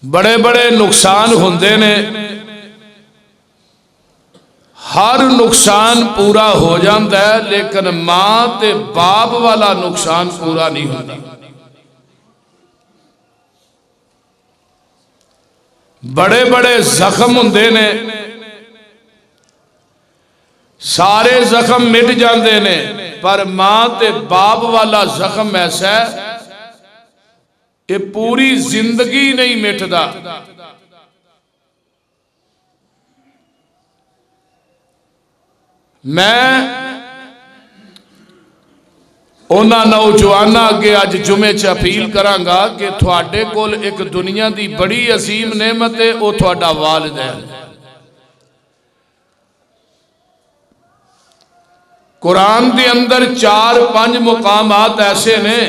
बड़े बड़े नुकसान होंदे ने, हर नुकसान पूरा हो जाता है, लेकिन मां ते बाप वाला नुकसान पूरा नहीं होता। बड़े बड़े जख्म होंदे ने, सारे जख्म मिट जाते ने, पर मां ते बाप वाला जख्म ऐसा है ये पूरी जिंदगी नहीं मिटदा। मैं उन्हां नौजवानों अगे अज जुमे च अपील करांगा कि तुहाडे कोल एक दुनिया की बड़ी अजीम नेमत है, वो तुहाडा वालिदैन। कुरान के अंदर 4-5 मुकामात ऐसे ने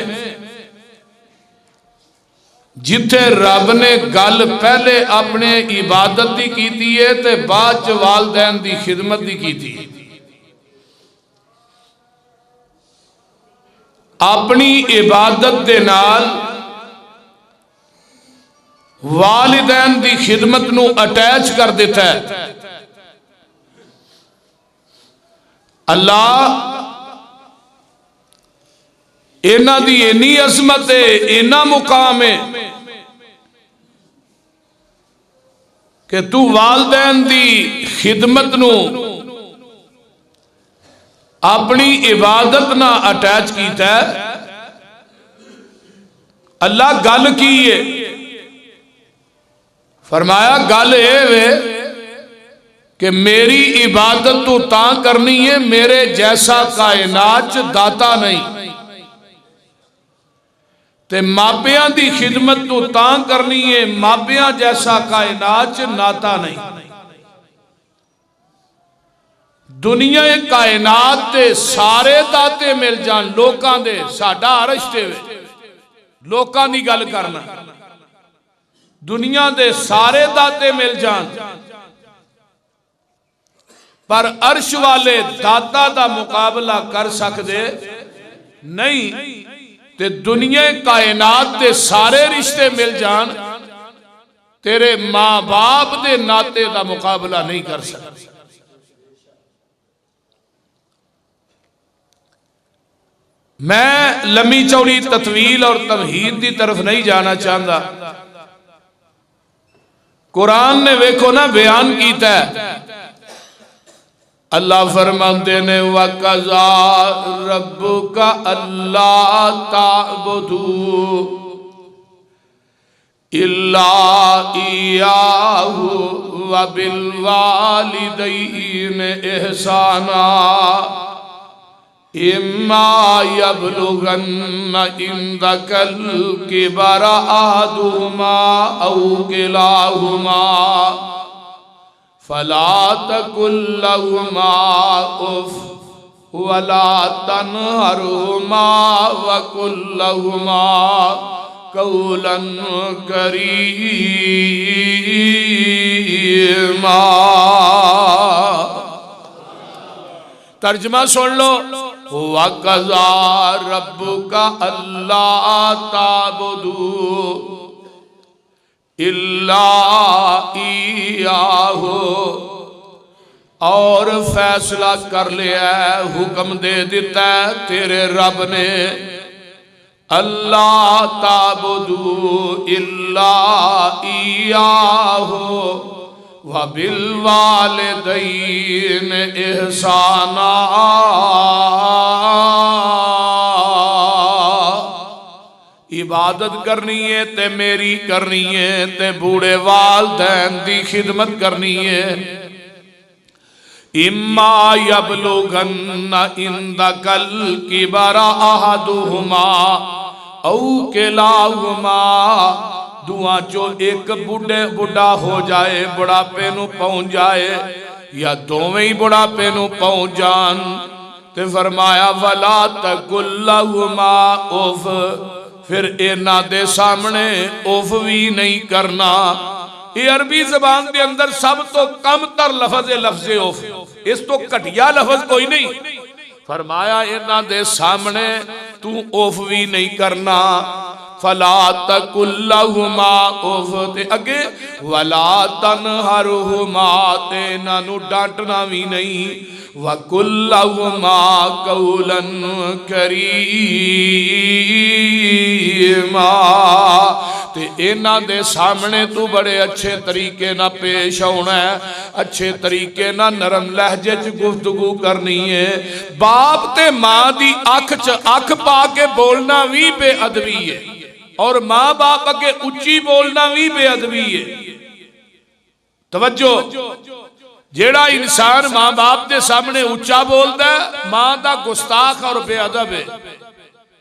जिथे रब ने गल पहले अपने इबादत की कीती है ते बाद च वालदैन की खिदमत की कीती। अपनी इबादत के नाल वालिदैन की खिदमत नू अटैच कर दिता है। अल्लाह इन्हां दी इन्नी अजमत है, इन्ना मुकाम है कि तू वालदैन दी खिदमत नू अपनी इबादत ना अटैच कीता है। अल्लाह गल की है, फरमाया गल ये वे कि मेरी इबादत तू तां करनी है, मेरे जैसा कायनात च दाता नहीं, ते मापियां दी खिदमत तू तां करनी है, मापियां जैसा कायनात च नाता नहीं। दुनिया कायनात ते सारे दाते मिल जान लोकां दे, साडा अरश ते लोकां दी गल करना, दुनिया दे सारे दाते मिल जान, पर अर्श वाले दाता दा मुकाबला कर सकदे नहीं। ते दुनिया कायनात के सारे रिश्ते मिल जान, तेरे मां बाप दे नाते का मुकाबला नहीं कर सकते। मैं लम्मी चौड़ी तत्वील और तमहीद की तरफ नहीं जाना चाहता। कुरान ने वेखो ना बयान किया है, अल्लाह फरमाते ने वकज़ा रब्बुका अल्ला ताबुदू इल्ला इय्याहु व बिल वालिदैन इहसाना इम्मा यबलुगन्ना इंदकल किबरा अहदुहुमा औ किलाहुमा फला तकुल लहुमा उफ वला तनहरुमा वकुल लहुमा कौलन करीमा। तर्जमा सुन लो, वकज़ा रब्बुका अल्ला ताबुदू इल्ला इय्याहु, और फैसला कर लिया, हुक्म दे दिता तेरे रब ने, अल्लाह ताबुदू इल्ला इय्याहु व बिल वालिदैन इहसाना। इबादत करनी है ते मेरी करनी है, ते बूढ़े वालदैन दी खिदमत करनी है। इम्मा यबलुगन्ना इंदकल किबरा अहदुहुमा औ किलाहुमा, दुआ चो एक बुढ़ा हो जाए, बुढ़ापे नू पहुंच जाए, या दोवें ही बुढ़ापे नू पहुंच जान, ते फरमाया वला तकुल लहुमा उफ, फिर इन्हां दे सामने उफ भी नहीं करना। ये अरबी जबान के अंदर सब तो कम तर लफज है लफ्ज़े उफ, इस तो घटिया लफज कोई नहीं। फरमाया इन्हां दे सामने तू उफ भी नहीं करना। फला तकुल्लहुमा उफ ते अगे वला तनहरुहुमा ते इन्हां डांटना भी नहीं वकुल्लहुमा कौलन करीमा ते इन्हां दे सामने तू बड़े अच्छे तरीके ना पेश होना है, अच्छे तरीके ना नरम लहजे च गुफ्तगू करनी है। बाप ते मां दी अख च अख पा के बोलना भी बेअदबी है और मां बाप अगे उच्ची बोलना भी बेअदबी है। तवज्जो, जेड़ा इंसान मां बाप के सामने उच्चा बोलता है मां दा गुस्ताख और बेअदब है।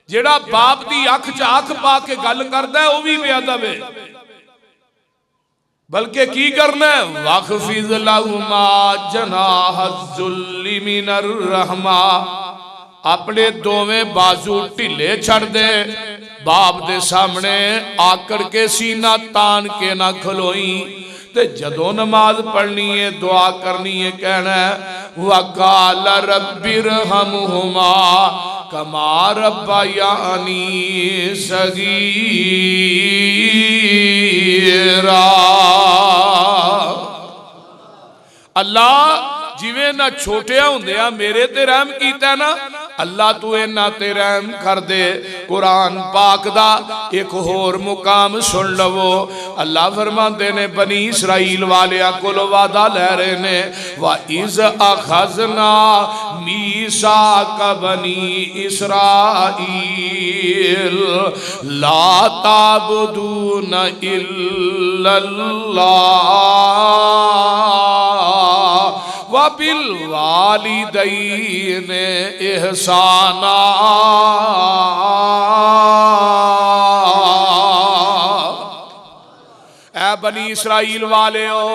जेड़ा बाप दी अख च अख पा के गल करदा है वह भी बेअदब है। बल्कि की करना है वखफिज लहुमा जनाहज़ुल्लि मिनर रहमा, अपने दोवें बाजू ढिले छड़ दे, बाप दे सामने आकड़ के सीना तान के ना खलोई। ते जदों नमाज पढ़नी है दुआ करनी है कहना है वकाल रब्बिरहमुहुमा कमा रब्बयानी सगीरा। अल्लाह जिवें ना छोटिया हुंदिया मेरे ते रहम कीता ना, अल्लाह तू इन्हां ते रहम कर दे। कुरान पाक दा एक होर मुकाम सुन लवो। अल्लाह फरमाते ने बनी इसराइल वालियां कोलों वादा लै रहे ने वा इज़ अखज़ना मीसाक बनी इसराइल ला ताबुदून इल्लल्लाह वबिल वालिदैन इहसाना। ऐ बनी इसराइल वाले हो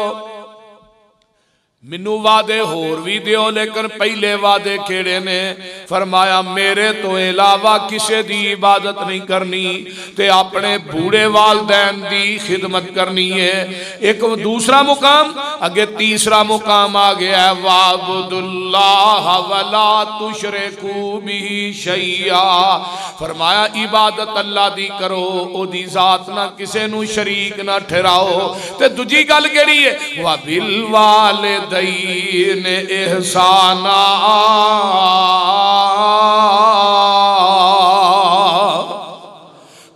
मैनू वादे होर भी दियो लेकिन पहले वादे केड़े ने? फरमाया मेरे तो इलावा किसी दी इबादत नहीं करनी ते अपने बूढ़े वालदैन दी खिदमत करनी है। एक दूसरा मुकाम अगे तीसरा मुकाम आ गया है वाबुदुल्लाह वला तुशरिकू बिही शैया। फरमाया इबादत अल्लाह दी करो, ओदी जात ना किसे नू शरीक ना ठहराओ। ते दूजी गल केड़ी है वबिल वालिदैन इहसाना,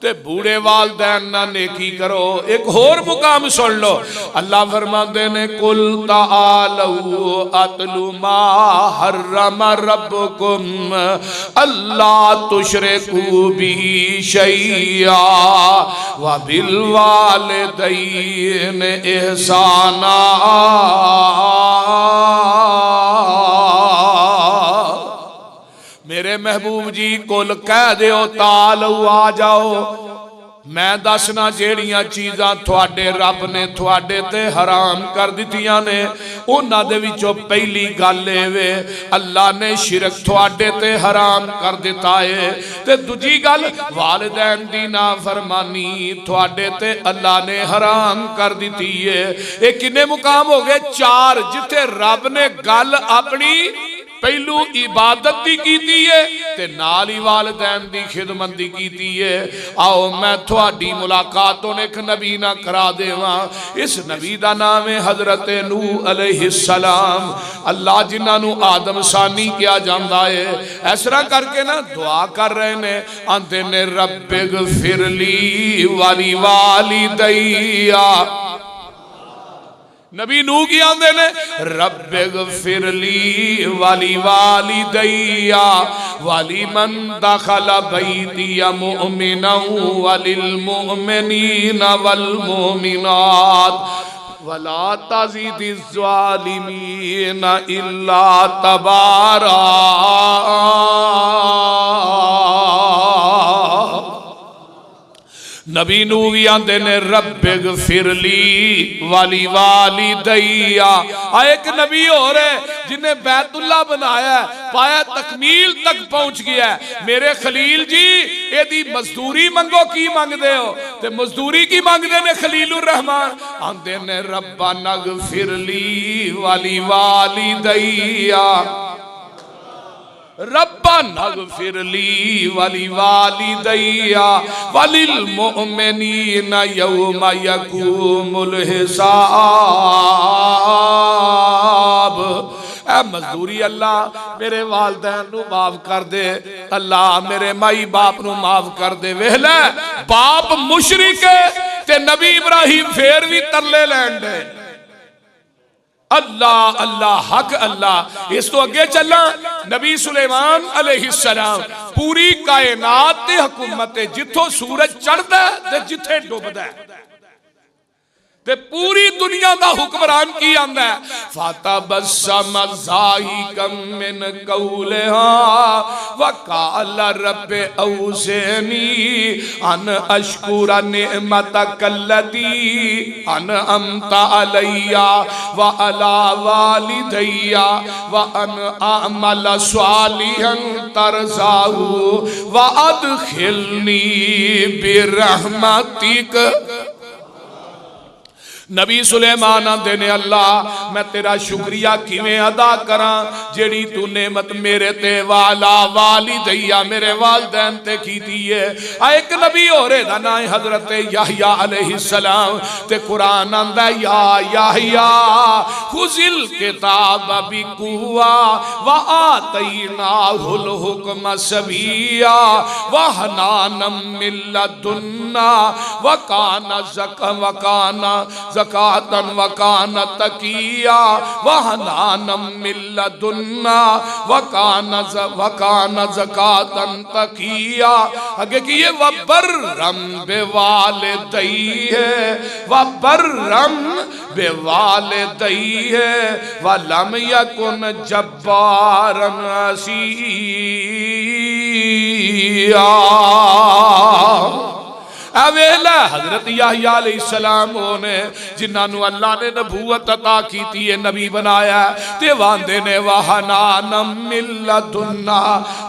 ते बूढ़े वालदैन ना नेकी करो। एक होर मुकाम सुन लो, अल्लाह फरमाते ने कुल तालू अतलु मा हर्रम रब्बुकुम अल्लाह तुशरिकू बिही शैया व बिल वालिदैन इहसाना। मेरे महबूब जी कुल कह दियो तालू आ जाओ, मैं दसना जेड़ियां चीज़ां थोड़े रब ने थोड़े ते हराम कर दितियां ने उन्हां दे विचों पहली गल वे अल्लाह ने शिरक थोड़े ते हराम कर दिता है। ते दूजी गल वालिदैन दी नाफरमानी थोड़े ते अल्लाह ने हराम कर दी है। ये किन्ने मुकाम हो गए? चार, जिथे रब ने गल अपनी पहलू इबादत दी कीती है ते नाल ही वालिदैन दी खिदमत दी कीती है। आओ मैं थोड़ी मुलाकात एक नबी ना करा देवां। इस नबी दा नाम है हजरत नूह अलैहिस्सलाम। अल्लाह जिन्हां नू आदम सानी किया जाता है इस तरह करके ना दुआ कर रहे ने आंदे ने रब्बिगफिरली वाली वालिदैया। नबी नूह की आंदे ने रब्बिगफिरली वाली वालिदैया वाली मन दखल बैतिया मुमिना वलिल मुमिनीना वल मुमिनात वला तज़िदिज़ ज़ालिमीना इल्ला तबारा। नबी नूह भी आंदे ने रब्बिगफिरली वाली वालिदैया। एक नबी और है जिन्हें बैतुल्ला बनाया पाया तकमील तक पहुंच गया। मेरे खलील जी एदी मजदूरी मंगो, की मंगदे हो? ते मजदूरी की मंगदे ने खलीलुर रहमान? आंदे ने रब्बानगफिरली वाली वालिदैया रब्बना ग़फ़िरली वली वालिदैया वलिल मुअमिनीना यौमा यक़ूमुल हिसाब। ऐ मजदूरी अल्लाह मेरे वालदैन नू माफ कर दे, अल्लाह मेरे माई बाप नू माफ कर दे। वेखला बाप मुशरिक ते नबी इब्राहिम फिर भी तरले लैन दे। अल्लाह अल्लाह हक अल्लाह। इस तो अगे चलना नबी सुलेमान अलैहिस्सलाम पूरी कायनात ते हुकूमत है, जिथों सूरज चढ़दा ते जिथे डुबदा है ते पूरी दुनिया का हुक्मरान की आंदा है। फतबस्सम ज़ाहिकम मिन कौलिहा वक़ाल रब्बि औज़िनी अन अश्कुरा निअमतकल्लती अनअमता अलैया व अला वालिदैया व अन अअमल स्वालिहन तरज़ाहु व अदखिलनी बिरहमतिक। नबी सुलेमान आंदे ने अल्लाह मैं तेरा शुक्रिया किवें अदा करा जेड़ी तू नेमत मेरे ते वाला वालिदैया मेरे वालदैन ते कीती है। एक नबी होरे दा नाम है हजरत याहया अलैहिस्सलाम ते कुरान आंदा या याहया खुजिल किताब बिकुवा व आतैनाहुल हुक्म सबिया व हनानम मिन लदुन्ना व काना ज़कातन वकान तकिया वहनानम मिन लदुन्ना वकान ज़कातन तकिया। आगे की ये वबर्रम बिवालिदैहि वबर्रम बिवालिदैहि वलम यकुन जब्बारन असिया। अवेला हजरत याहया अलैहिस्सलाम ने जिन्होंने अल्लाह ने नबूवत अता की है, नबी बनाया ते वांदे ने वहनानम मिन लदुन्ना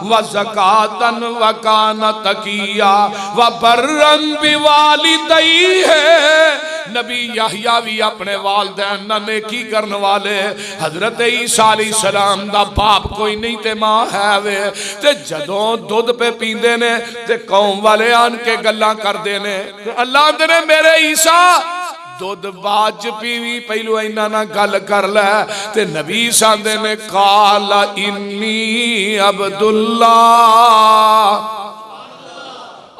व ज़कातन व कान तकिया व बर्रन बिवालिदैहि। नबी याहया भी अपने वालदैन नाल नेकी करने वाले। हजरत ईसा अलैहिस्सलाम दा बाप कोई नहीं ते मां है वे ते जदों दुध पे पींदे ने ते कौम वाले आन के गल्लां करदे ने अल्लाह आंदे ने मेरे ईसा दुध बाद पीवी पहलू इन्हां नाल गल कर लै ते नबी आंदे ने काला इन्नी अब्दुल्लाह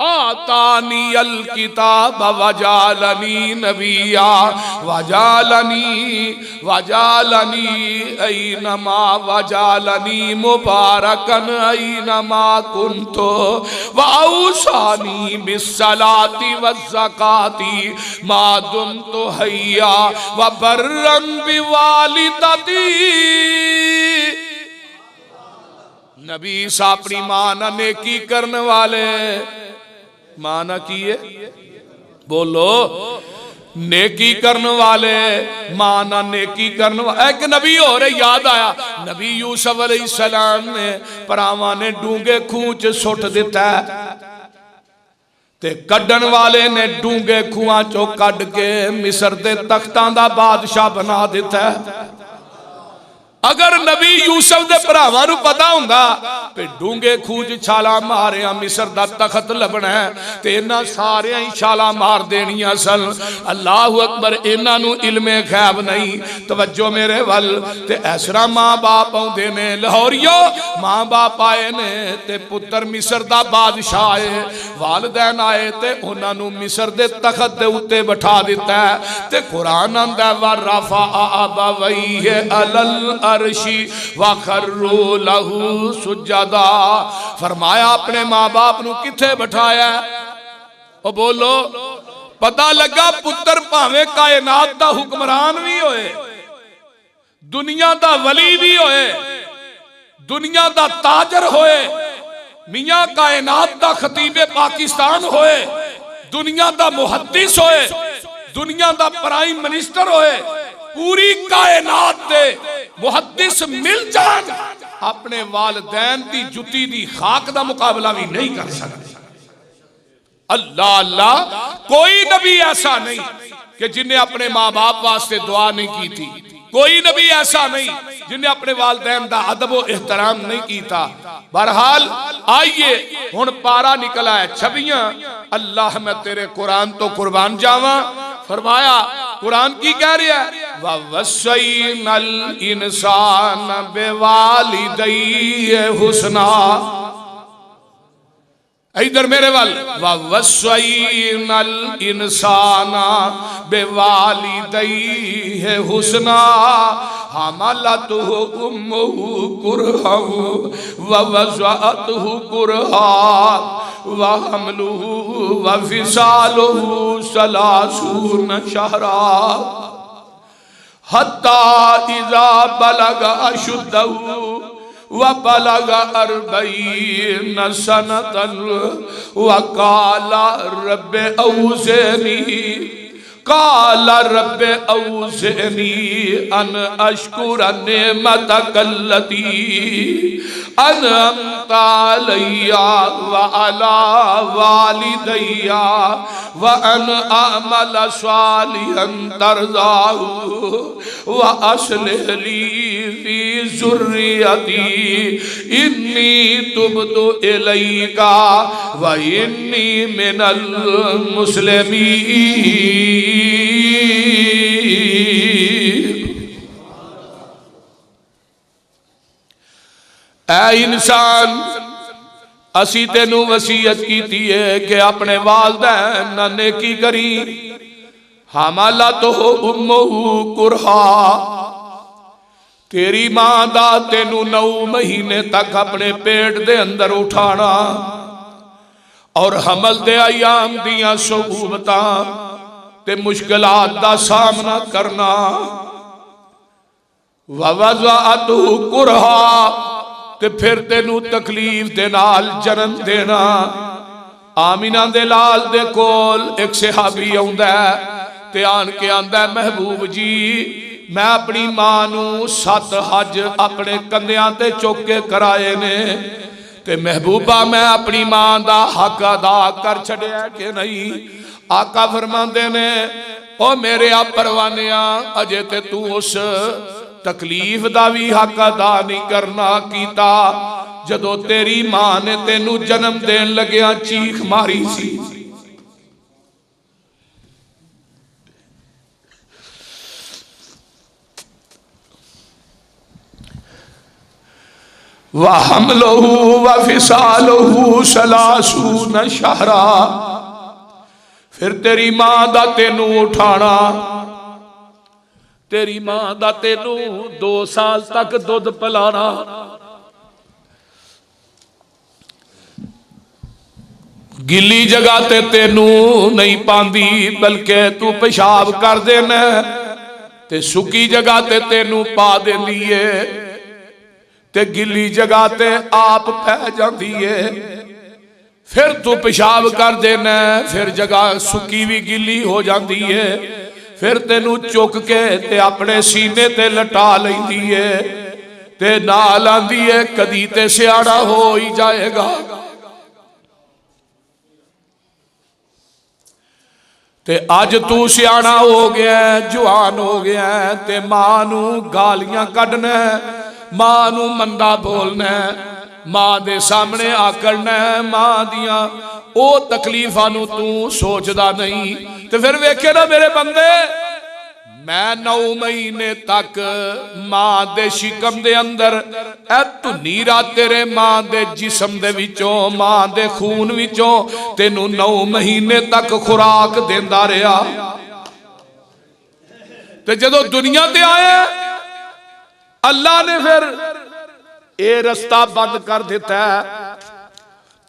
आतानी अल किताब वजालनी नबिया वजालनी ऐनमा वजालनी मुबारकन ऐनमा कुंतो व औसानी बिस्सलाति वज़्ज़काति मा दुमतु हय्या व बर्रन बिवालिदती। नबी ईसा अपनी मां ना नेकी करने वाले। मां ना किए बोलो नेकी करने वाले, मां ना नेकी करने वाले। एक नबी हो रहे याद आया, नबी यूसुफ अलैहिस्सलाम ने भरावां ने डूंगे खूह च सुट दिता ते कड्डन वाले ने डूंगे खूहां चो कड के मिस्र दे तख्तां दा बादशाह बना दिता। अगर नबी यूसुफ दे भरावां नूं पता हुंदा ते डूंगे खूह च छाला मारिया मिस्र दा तखत लभना है ते इन्हां सारियां ही छाला मार देनियां सन। अल्लाहु अकबर। इन्हां नूं इल्मे गैब नहीं। तवज्जो मेरे वल ते ऐसरा मां बाप आउंदे ने लाहौरियो मां बाप आए ने ते पुत्र मिस्र दा बादशाह आए, वालदैन आए ते उन्हां नूं मिस्र दे तखत दे उत्ते बिठा दिता ते कुरान आंदा व रफा अबवैहि अलल अर्शी वखर्रू लहू सुजदा। फरमाया अपने मां बाप नू किथे बिठाया? ओ बोलो पता लगा पुत्र भावे कायनात दा हुक्मरान भी होए, दुनिया दा वली भी होए, दुनिया दा ताजर होए, मियां कायनात दा खतीबे पाकिस्तान होए, दुनिया दा मुहद्दिस होए, दुनिया दा प्राइम मिनिस्टर होए, पूरी कायनात दे मुहद्दिस मिल जान अपने वालदैन दी जुती दी खाक दा मुकाबला भी नहीं कर सकते। अल्लाह अल्लाह। कोई नबी ऐसा नहीं कि जिन्हें अपने मां बाप वास्ते दुआ नहीं की थी। कोई नबी ऐसा नहीं जिन्हें अपने वालिदैन का अदब व एहतराम नहीं किया। बहरहाल आइए हुण पारा निकला है 26। अल्लाह मैं तेरे कुरान तो कुर्बान जावा। फरमाया कुरान की कह रहा है, ववस्सैनल इंसान बिवालिदैहि हुस्ना। इधर मेरे वाल, ववस्सैनल इंसाना बिवालिदैहि हुस्ना हमलतहु उम्मुहु कुरहन ववज़अतहु कुरहन वहमलुहु वफिसालुहु सलासून शहरा हत्ता इज़ा बलग अशुद्धहु वबलग 40 सनतन वकाला रब्बे औज़िनी काला रब्बे औज़िनी अन अशकुर नेमतकल्लती अनअमता अलैया व अला वालिदैया व अन अमल सालिहन तरज़ाहु व अस्लिह ली फी ज़ुर्रियती इन्नी तुब्तु इलैका व इन्नी मिनल मुस्लिमीन। ऐ इंसान असी तेनू वसीयत की है कि अपने वालिदैन नाल नेकी करी। हमालतहु उम्मुहु कुरहा, तेरी मां दा तेनू 9 महीने तक अपने पेट दे अंदर उठाना और हमल दे अयाम दियां सुहूबतां ते मुश्किलात दा सामना करना। ववज़अतहु कुरहा, ते फिर तेनू तकलीफ दे नाल जन्म देना। आमिना दे लाल दे कोल एक सहाबी आउंदा ते आन के आंदा, महबूब जी मैं अपनी मां नू 7 हज अपने कंधियां ते चुक के कराए ने, ते महबूबा मैं अपनी मां दा हक अदा कर छड़िया कि नहीं? आका फरमांदे ने, ओ मेरे आ परवानिया अजे ते तू उस तकलीफ दा भी हक अदा नहीं करना कीता जदों तेरी मां ने तेनू जन्म देन लग्या चीख मारी सी। व हमलहु व फिसालहु सलासून शहरा, फिर तेरी मां दा तेनू उठाना, तेरी मां दा तेनू 2 साल तक दुध पिलाना। गिली जगह ते तेनू नहीं पांदी बल्कि तू पेशाब कर देना, ते सुकी जगह ते तेनू पा देंदी है, ते गिली जगह ते आप पै जाती है। फिर तू पेशाब कर देना, फिर जगह सुकी भी गिली हो जाती है। फिर तेनू चुक के ते अपने सीने ते लटा लैंदी है, ते नाल आंदी है कदी ते सियाड़ा हो ही जाएगा। ते अज तू सियाना हो गया, जवान हो गया, ते मां नू गालियां कढ़ना, मां नू मंदा बोलना, मां दे सामने आकड़ना, मां दियां ओ तकलीफां नू तू सोचदा नहीं। ते फिर वेखे ना मेरे बंदे, मैं 9 महीने तक मां दे शिकम दे अंदर ऐ धुनीरा तेरे मां दे जिस्म दे विचों, मां दे खून विचों तेनू 9 महीने तक खुराक देंदा रहा। ते जदों दुनिया ते आया अल्लाह ने फिर ये रस्ता बंद कर दिता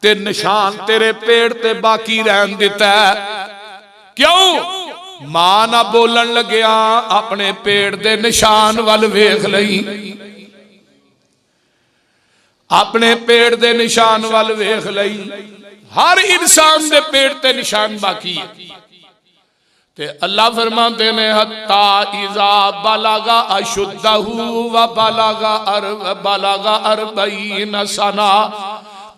ते निशान तेरे पेट ते बाकी रहन दिता। क्यों? मां ना बोलन लग्या अपने पेट दे निशान वल वेख लई, अपने पेट दे निशान वल वेख लई। हर इंसान दे पेट ते निशान बाकी है। ते अल्लाह फरमाते ने, हत्ता इज़ा बलगा अशुद्धहु व बलगा 40 सना,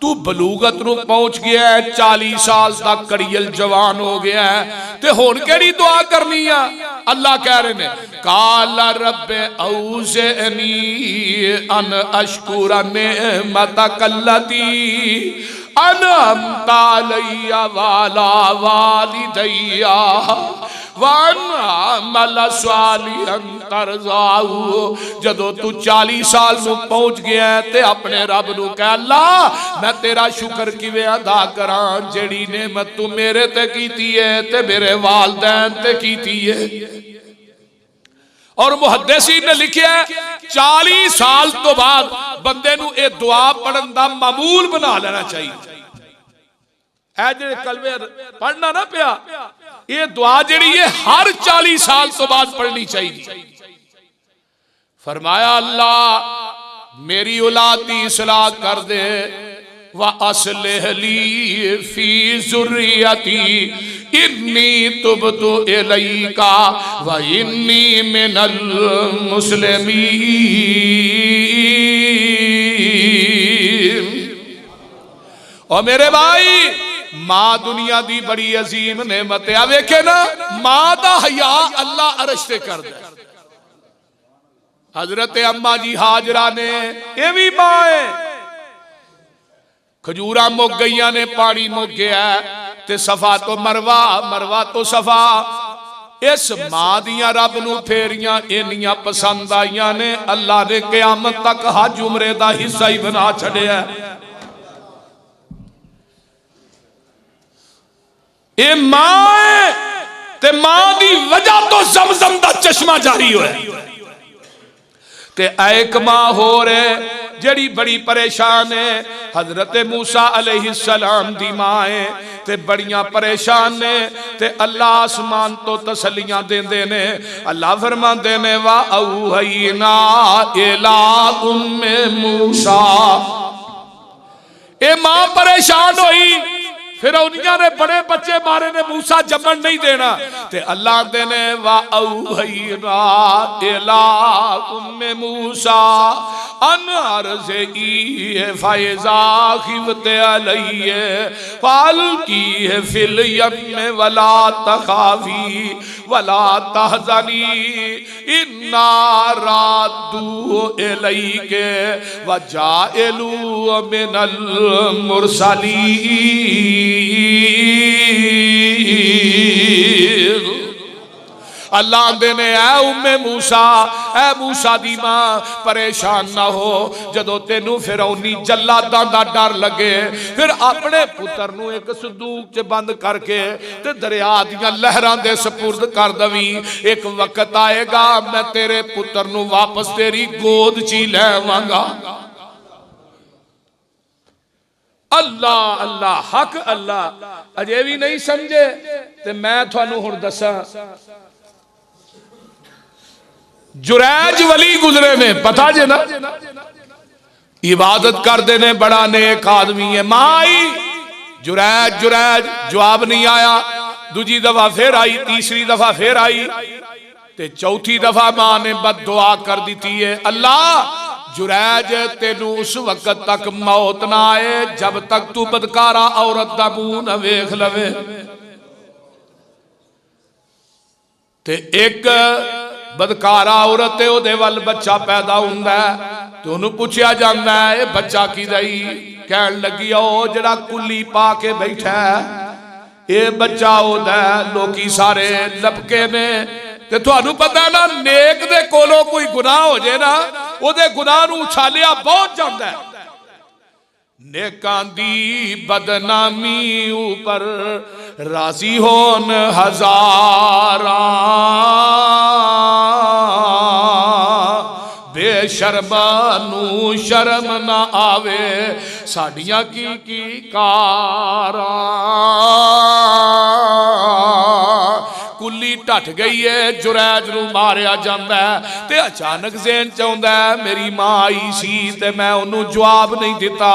तू बलूगत नूं पहुंच गया है, 40 साल तक कड़ियल जवान हो गया है, ते हुण केड़ी दुआ करनी आ? अल्लाह कह रहे ने काला रब्बे औज़िनी अन अशकुरा निअमतकल्लती अनअमता अलैया वाला वालिदैया वन अमल सालिहन तरज़ाहु। जदों तू 40 साल नूं पहुंच गया ते अपने रब नूं कह अल्लाह मैं तेरा शुक्र किवें अदा करां जेड़ी नेमत तू मेरे ते कीती है ते मेरे वालदैन ते कीती है। और मुहद्दिसीन ने लिखा है 40 साल तो बाद बंदे नूं ये दुआ पढ़न दा मामूल बना लेना चाहिए। ऐ जे कलमे पढ़ना ना पिया, ये दुआ जिहड़ी है हर 40 साल तो बाद पढ़नी चाहिए। फरमाया अल्लाह मेरी औलाद दी इस्लाह कर दे, व अस्लिह ली फी ज़ुर्रियती इन्नी तुबतु इलैका व इन्नी मिनल मुस्लिमीन। और मेरे भाई मां दुनिया दी बड़ी अजीम नेमत है। वेखे ना मां दा हया अल्लाह अरश ते कर दे। हजरत अम्मा जी हाजरा ने ये भी मां है, खजूरा मुक गई ने, पानी मुक गया ते सफा तो मरवा, मरवा तो सफा। इस मां दियां रब नूं फेरियां इन्नियां पसंद आईयां ने, अल्लाह ने क़यामत तक हज उमरे दा हिस्सा ही बना छड़िया। ये मां है ते मां दी वजह तो ज़मज़म दा चश्मा जारी होया। ते एक मां हो रहे जड़ी बड़ी परेशान है, हजरत मूसा अलैहिस्सलाम दी मां है ते बड़ियां परेशान ने। ते अल्लाह आसमान तो तसलियां देंदे ने। अल्लाह फरमांदे ने वा औहयना इला उम्मे मूसा। ए मां परेशान हुई, फिरौनिया ने बड़े बच्चे मारे ने, मूसा जमन नहीं देना। ते अल्लाह देने वा औहयना इला उम्मे मूसा अन अर्ज़ी फ़ैज़ा खिफ़त अलैहि फ़अल्क़ी फ़िल यम्म वला तख़ाफ़ी वला तहज़नी इन्ना राद्दूहु इलैके व जाइलू मिनल मुरसलीन। अल्लाह देने ऐ उम्मे मूसा, ऐ मूसा दी मां परेशान ना हो। जदों तेनू फिरौनी जल्लादां दा डर लगे, फिर अपने पुत्र नू एक संदूक च बंद करके ते दरिया दियां लहरां दे सपुर्द कर दवी। एक वक्त आएगा मैं तेरे पुत्र नू वापस तेरी गोद च ही लैवांगा। अल्लाह अल्लाह हक अल्लाह। अजे भी नहीं समझे ते मैं थानू हुण दसां। जुरैज वली गुजरे ने, पता जे ना, इबादत करते ने, बड़ा नेक आदमी है। मां आई जुरैज जुरैज, जवाब नहीं आया। दूजी दफा फिर आई, तीसरी दफा फिर आई ते चौथी दफा मां ने बददुआ कर दी है अल्लाह जुरैज तेनू उस वक्त तक मौत ना आए जब तक तू बदकारा औरत दा मुंह न वेख लवे। ते एक बदकारा औरत है, ओदे वल बच्चा पैदा हुंदा है ते ओनू पुछया जांदा है बच्चा किदा ही? कहन लगी ओ जड़ा कुल्ली पा के बैठा है ये बच्चा ओदा। लोकी सारे लपके ने ते तुहानू पता है ना, नेक दे कोलों कोई गुनाह हो जाए ना, ओदे गुनाह नू उछालिया बहुत जाता है। नेकां दी बदनामी ऊपर राजी होन हजारा, बेशर्मा नू शर्म ना आवे साडियां की कारा। कुल्ली घट गई है, जुरैज नूं मारिया जांदा है ते अचानक ज़हन च आउंदा है मेरी मां आई सी ते मैं उन्होंने जवाब नहीं दिता,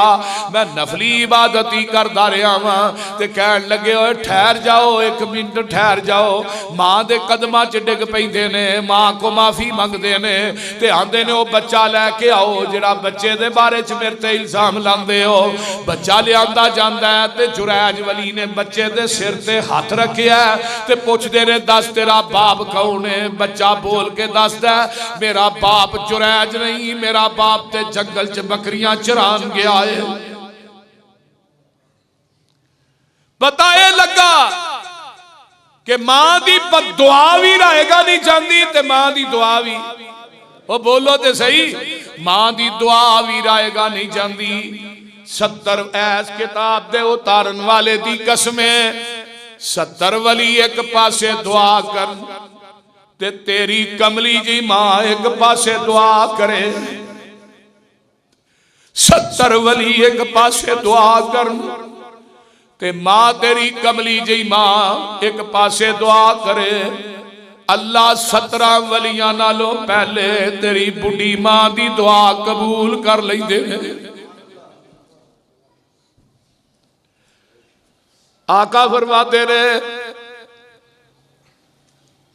मैं नफली इबादत ही करदा रहा वां ते कहण लगे ओए ठहर जाओ, एक मिनट ठहर जाओ। मां दे कदमां च डिग पैंदे ने, मां को माफी मंगदे ने ते आंदे ने ओ बच्चा लैके आओ जिहड़ा बच्चे दे बारे च मेरे ते इल्जाम लांदे हो। बच्चा लिआंदा जांदा है ते जुरैज वली ने बच्चे दे सिर ते हथ रखिया ते पुछदे ने दस तेरा बाप कौन है? बच्चा बोल के दसदा मेरा बाप जुरैज नहीं, मेरा बाप ते जंगल च बकरियां चरान गया है। पता ये लगा कि मां दी दुआ भी रहेगा नहीं चाहती ते मां दी दुआ भी, ओ बोलो ते सही, मां दी दुआ भी रहेगा नहीं चाहती। 70 ऐस किताब दे उतारन वाले दी कसमें 70 वली एक पासे दुआ कर ते तेरी कमली जी मां एक पासे दुआ करे। 70 वली एक पासे दुआ कर ते मां तेरी कमली जी मां एक पासे दुआ करे। अल्लाह 17 वलियां नालों पहले तेरी बुढ़ी मां दी दुआ कबूल कर लैंदे ने। आका फरमाते ने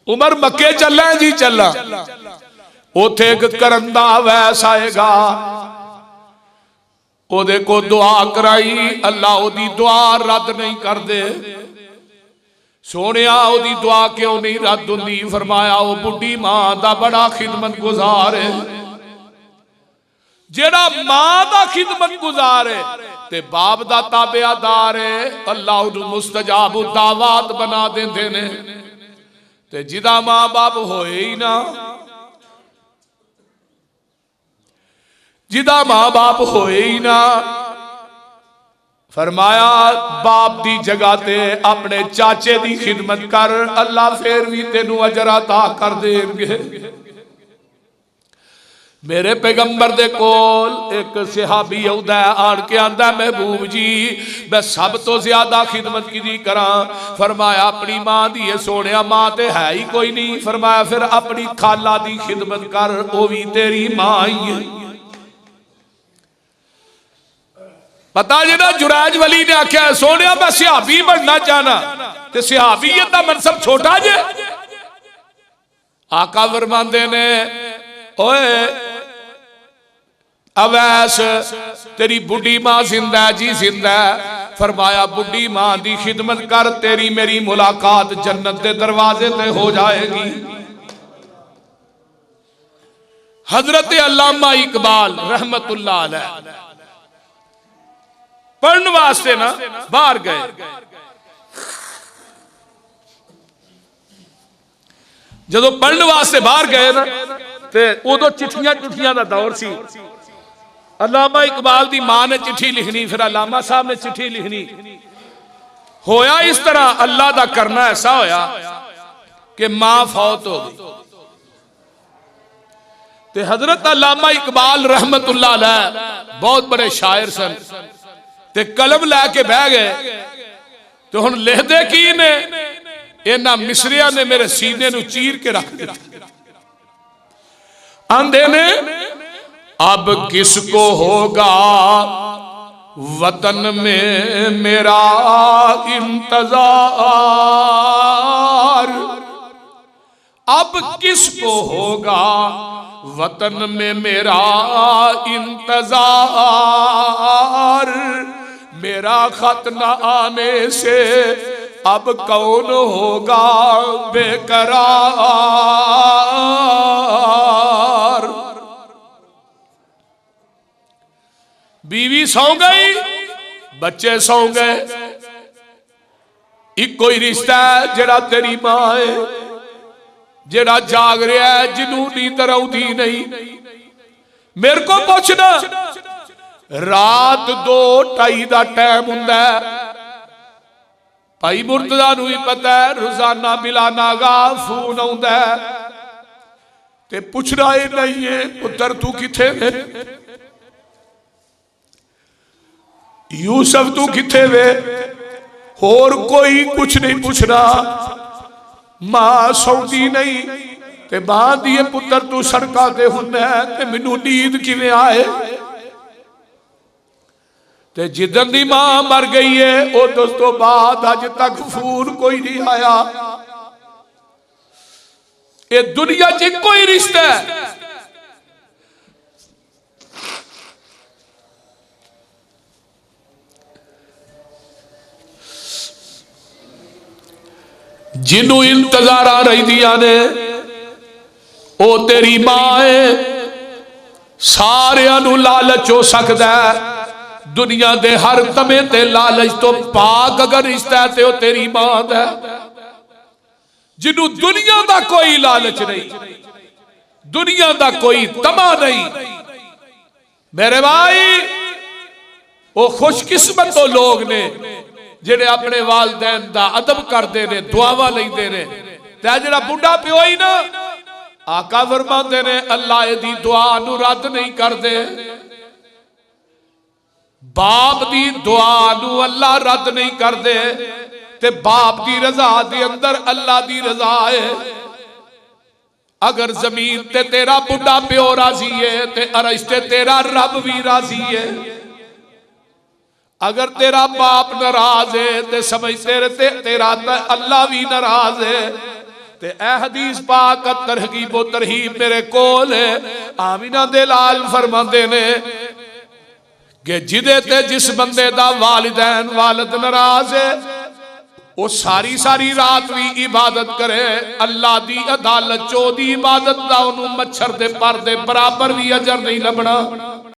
उमर मक्के चला जी चला, उथे एक करंदा वैस आएगा, ओदे को दुआ कराई, अल्लाह ओदी दुआ रद्द नहीं कर दे। सोनिया ओदी दुआ क्यों नहीं रद्द हुंदी? फरमाया ओ बुढ़ी मां दा बड़ा खिदमत गुजार है। जेड़ा मां दा खिदमत गुजार है ते बाप दा ताबेदार है, अल्लाह उन्हें मुस्तजाब दावात बना देंदे ने। ते जिदा मां बाप होए ही ना, जिदा मां बाप होए ही ना, फरमाया बाप दी जगह ते अपने चाचे दी खिदमत कर, अल्लाह फिर भी तेनू अजर अता कर देंगे। मेरे पैगंबर दे कोल एक सहाबी आउंदा है, आन के आंदा महबूब जी मैं सब तो ज्यादा खिदमत की करा। फरमाया अपनी मां दी है। सोनिया मां ते है ही कोई नहीं। फरमाया फिर अपनी खाला दी खिदमत कर, वो भी तेरी मां ही है। पता जिहड़ा जुरैज वली ने आख्या सोनिया मैं सहाबी बनना चाहना ते सहाबीयत दा मनसब छोटा जे। आका फरमांदे ने ओए अवैस तेरी बुढ़ी मां जिंदा है जी जिंदा है। फरमाया बुढ़ी मां दी खिदमत कर, तेरी मेरी मुलाकात जन्नत के दरवाजे ते हो जाएगी। हजरत अल्लामा इकबाल रहमतुल्लाह अलैह पढ़ने वास्ते ना बाहर गए। जदों पढ़ने वास्ते बाहर गए ना ते उदों चिट्ठियां दा दौर सी। अल्लामा इकबाल दी मां ने चिट्ठी लिखनी, फिर अल्लामा साहब ने चिट्ठी लिखनी। होया इस तरह अल्लाह दा करना ऐसा होया कि मां फौत हो गई ते हजरत अल्लामा इकबाल रहमतुल्लाह अलैह बहुत बड़े शायर सन ते कलम लैके बह गए। तो हुण लिखदे की ने, इन्हां मिसरियां ने मेरे सीने नूं चीर के रख दिता। आंदे ने अब किसको होगा वतन में मेरा इंतजार, अब किसको होगा वतन में मेरा इंतजार। मेरा खत न आने से अब कौन होगा बेकरार। बीवी सौ गई, बच्चे सौ गए, एक कोई रिश्ता है जेड़ा तेरी मां है, जेड़ा जाग रहा है, जिन्हों नींदर आउंदी नहीं। मेरे को पूछना रात 2-2:30 का टाइम हुंदा है। भाई मुर्तजा नूं भी पता है रोजाना बिलाना गा फोन आउंदा है ते पुछना ही नहीं है पुत्र तू किथे वे, यूसुफ तू किथे वे, होर कोई कुछ नहीं पूछना। मां सौंदी नहीं ते मां दी पुत्र तू सड़कों ते हुंदा ते मैनू नींद किवें आए। ते जिदन दी मां मर गई है उस तो बाद अज तक फोन कोई नहीं आया। ये दुनिया च कोई रिश्ता है जिन्हों इंतजार आ रही दिया ने ओ तेरी मां है। सारियां नू लालच हो सकता है दुनिया दे हर तमे ते लालच तो पाक अगर रिश्ता है तो तेरी मां दा। जिन्हों दुनिया दा कोई लालच नहीं, दुनिया दा कोई तमा नहीं, मेरे भाई वो खुशकिस्मत लोग ने जेड़े अपने वालदैन दा अदब करते ने, दुआवा लेंदे ने। ते जेड़ा बुढ़ा प्यो ही ना, आका फरमाते ने अल्लाह दी दुआ नू रद्द नहीं करते। बाप दी दुआ नू अल्लाह रद्द नहीं करते। ते बाप दी रजा दे अंदर अल्लाह दी रजा है। अगर जमीन ते तेरा बुढ़ा प्यो राजी है ते अरश ते तेरा रब भी राजी है। अगर तेरा बाप नाराज है तो समझ तेरा अल्लाह भी नाराज है। ते ए हदीस पाक तरगीब व तरहीब मेरे कोल है। आमिना दे लाल फरमाते ने कि जिदे ते जिस बंदे दा वालिदैन वालिद नाराज है वो सारी सारी रात भी इबादत करे, अल्लाह दी अदालत चो दी इबादत दा उन्होंने मच्छर दे पर दे बराबर भी अजर नहीं लभना।